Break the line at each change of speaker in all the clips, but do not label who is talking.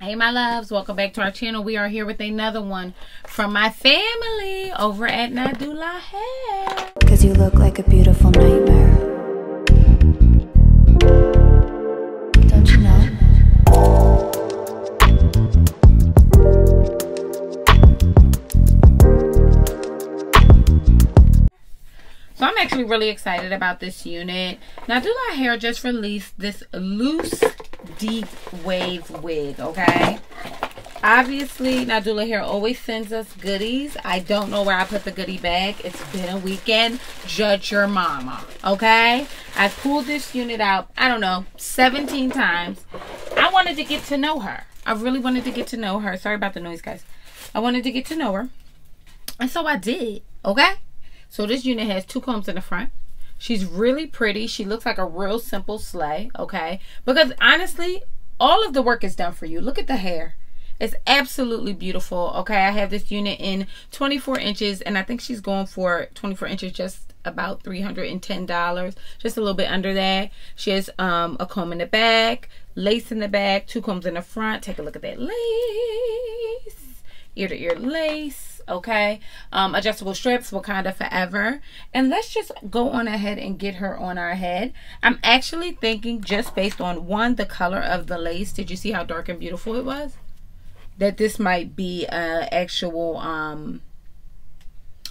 Hey my loves, welcome back to our channel. We are here with another one from my family over at Nadula Hair.
Cause you look like a beautiful nightmare. Don't you know?
So I'm actually really excited about this unit. Nadula Hair just released this loose deep wave wig, okay? Obviously, Nadula Hair always sends us goodies. I don't know where I put the goodie bag. It's been a weekend. Judge your mama, okay? I pulled this unit out, I don't know, 17 times. I wanted to get to know her. I really wanted to get to know her. Sorry about the noise, guys. I wanted to get to know her. And so I did, okay? So this unit has 2 combs in the front. She's really pretty. She looks like a real simple sleigh, okay? Because honestly, all of the work is done for you. Look at the hair. It's absolutely beautiful, okay? I have this unit in 24 inches, and I think she's going for 24 inches, just about $310, just a little bit under that. She has a comb in the back, lace in the back, 2 combs in the front. Take a look at that lace, ear-to-ear lace. Okay, adjustable strips, Wakanda forever. And let's just go on ahead and get her on our head. I'm actually thinking, just based on one, the color of the lace, did you see how dark and beautiful it was, that this might be a actual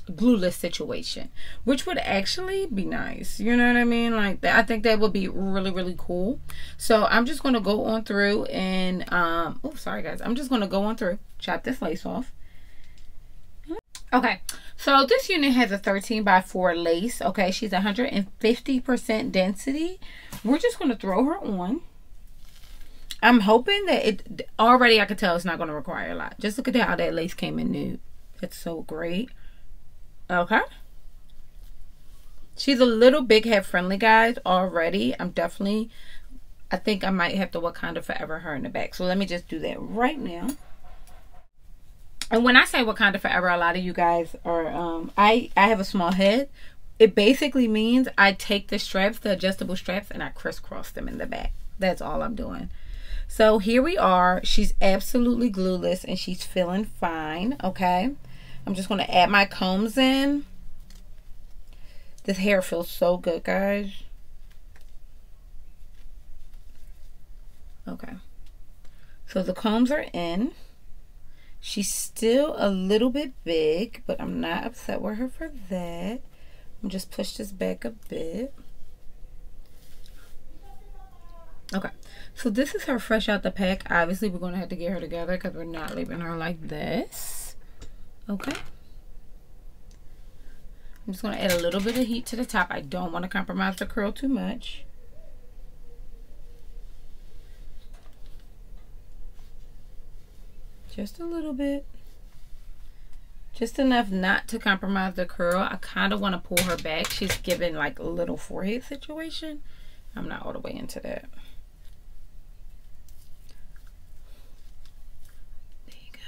glueless situation, which would actually be nice, you know what I mean? Like that, I think that would be really cool. So I'm just going to go on through and oh sorry guys, I'm just going to go on through, chop this lace off. Okay, so this unit has a 13x4 lace. Okay, she's 150% density. We're just going to throw her on. I'm hoping that it, already I could tell it's not going to require a lot. Just look at how that lace came in nude. That's so great. Okay. She's a little big head friendly, guys, already. I think I might have to Wakanda forever her in the back. So let me just do that right now. And when I say Wakanda forever, a lot of you guys are, I have a small head. It basically means I take the straps, the adjustable straps, and I crisscross them in the back. That's all I'm doing. So here we are. She's absolutely glueless and she's feeling fine, okay? I'm just going to add my combs in. This hair feels so good, guys. Okay. So the combs are in. She's still a little bit big, but I'm not upset with her for that. I'm just push this back a bit. Okay, so this is her fresh out the pack. Obviously, we're going to have to get her together because we're not leaving her like this. Okay. I'm just going to add a little bit of heat to the top. I don't want to compromise the curl too much. Just a little bit. Just enough not to compromise the curl. I kind of want to pull her back. She's giving like a little forehead situation. I'm not all the way into that. There you go.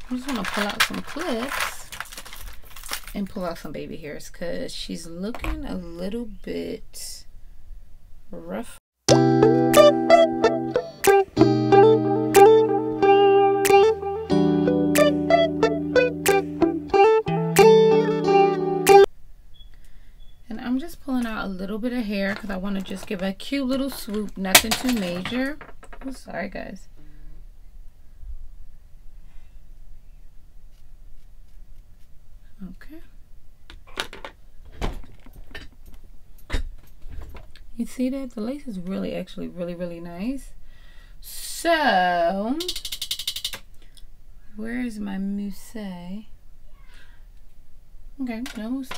I'm just going to pull out some clips and pull out some baby hairs because she's looking a little bit rough. And I'm just pulling out a little bit of hair because I want to just give a cute little swoop, nothing too major. Oh, sorry guys. Okay. You see that? The lace is really, actually really nice. So, where is my mousse? Okay, no mousse.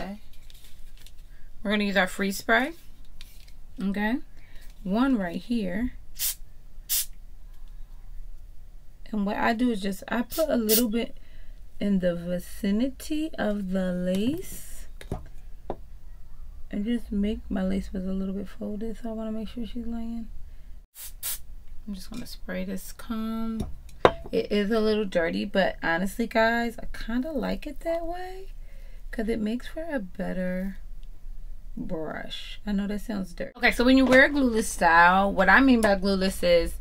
We're going to use our freeze spray. Okay. One right here. And what I do is just, I put a little bit in the vicinity of the lace. And just make my lace was a little bit folded, so I want to make sure she's laying. I'm just going to spray this comb. It is a little dirty, but honestly guys, I kind of like it that way because it makes for a better brush. I know that sounds dirty. Okay, so when you wear a glueless style, what I mean by glueless is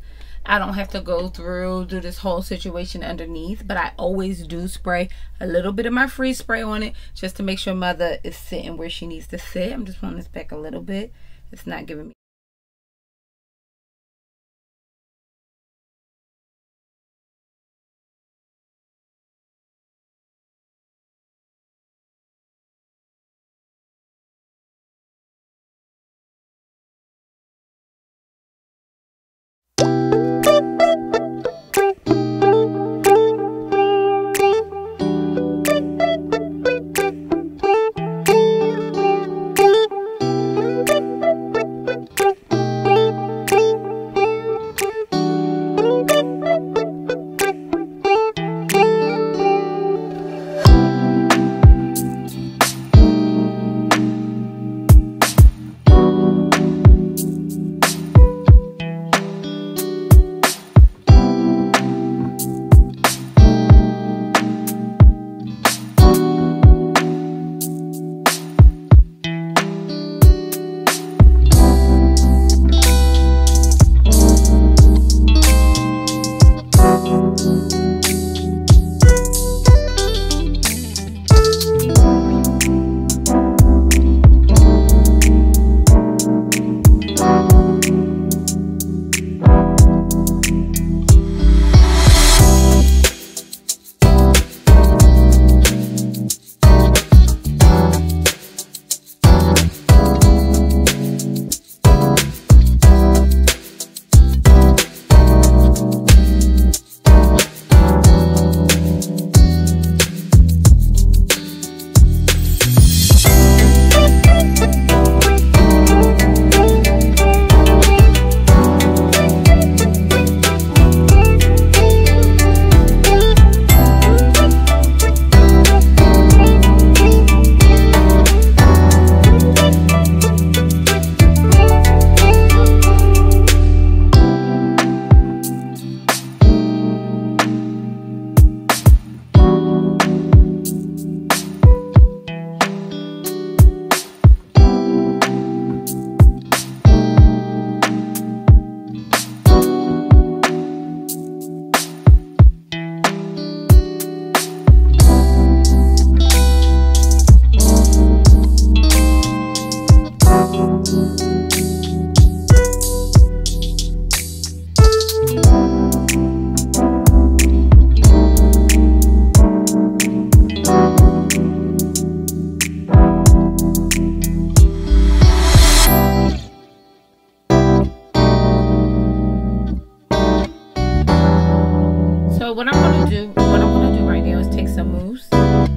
I don't have to go through do this whole situation underneath, but I always do spray a little bit of my freeze spray on it just to make sure mother is sitting where she needs to sit. I'm just pulling this back a little bit. It's not giving me.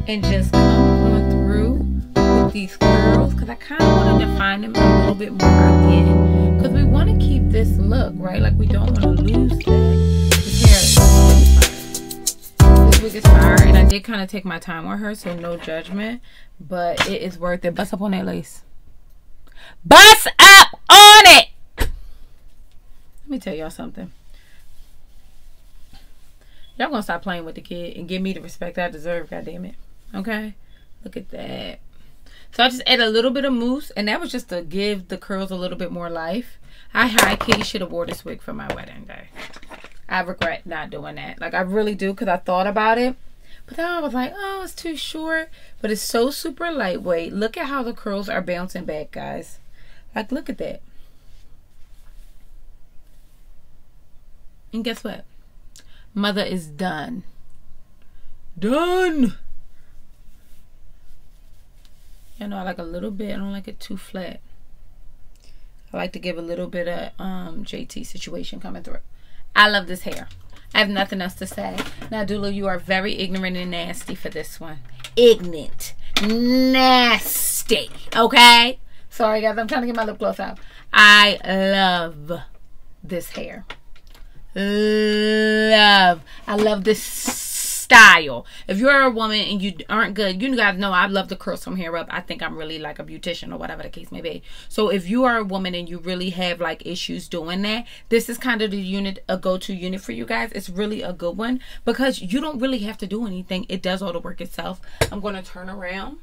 And just come on through with these curls because I kind of want to define them a little bit more again because we want to keep this look, right? Like we don't want to lose that. This hair is wig is fire, and I did kind of take my time with her, so no judgment, but it is worth it. Bust up on that lace. Bust up on it! Let me tell y'all something. Y'all gonna stop playing with the kid and give me the respect I deserve, goddammit. Okay? Look at that. So I just add a little bit of mousse, and that was just to give the curls a little bit more life. I high-key should have wore this wig for my wedding day. I regret not doing that. Like, I really do, because I thought about it. But then I was like, oh, it's too short. But it's so super lightweight. Look at how the curls are bouncing back, guys. Like, look at that. And guess what? Mother is done. Done! You know, I like a little bit. I don't like it too flat. I like to give a little bit of JT situation coming through. I love this hair. I have nothing else to say. Nadula, you are very ignorant and nasty for this one. Ignorant. Nasty. Okay? Sorry, guys. I'm trying to get my lip gloss out. I love this hair. I love this style. If you're a woman and you aren't good, you guys know I love to curl some hair up. I think I'm really like a beautician or whatever the case may be. So if you are a woman and you really have like issues doing that, this is kind of the unit, a go-to unit for you guys. It's really a good one because you don't really have to do anything. It does all the work itself. I'm going to turn around.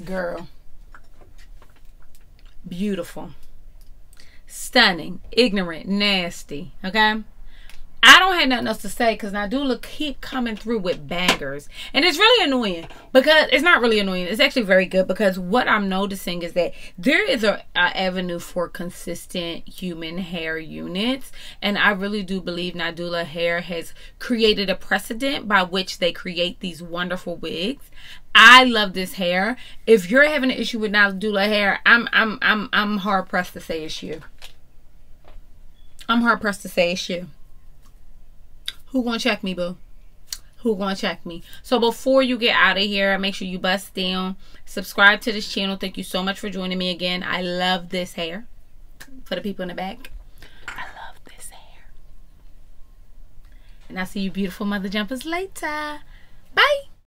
Girl. Beautiful. Stunning. Ignorant. Nasty. Okay? I don't have nothing else to say because Nadula keep coming through with bangers. And it's really annoying because it's not really annoying. It's actually very good because what I'm noticing is that there is a avenue for consistent human hair units. And I really do believe Nadula Hair has created a precedent by which they create these wonderful wigs. I love this hair. If you're having an issue with Nadula Hair, I'm hard pressed to say it's you. I'm hard pressed to say it's you. Who gonna check me, boo? Who gonna check me? So before you get out of here, make sure you bust down, subscribe to this channel. Thank you so much for joining me again. I love this hair. For the people in the back, I love this hair. And I'll see you beautiful mother jumpers later. Bye.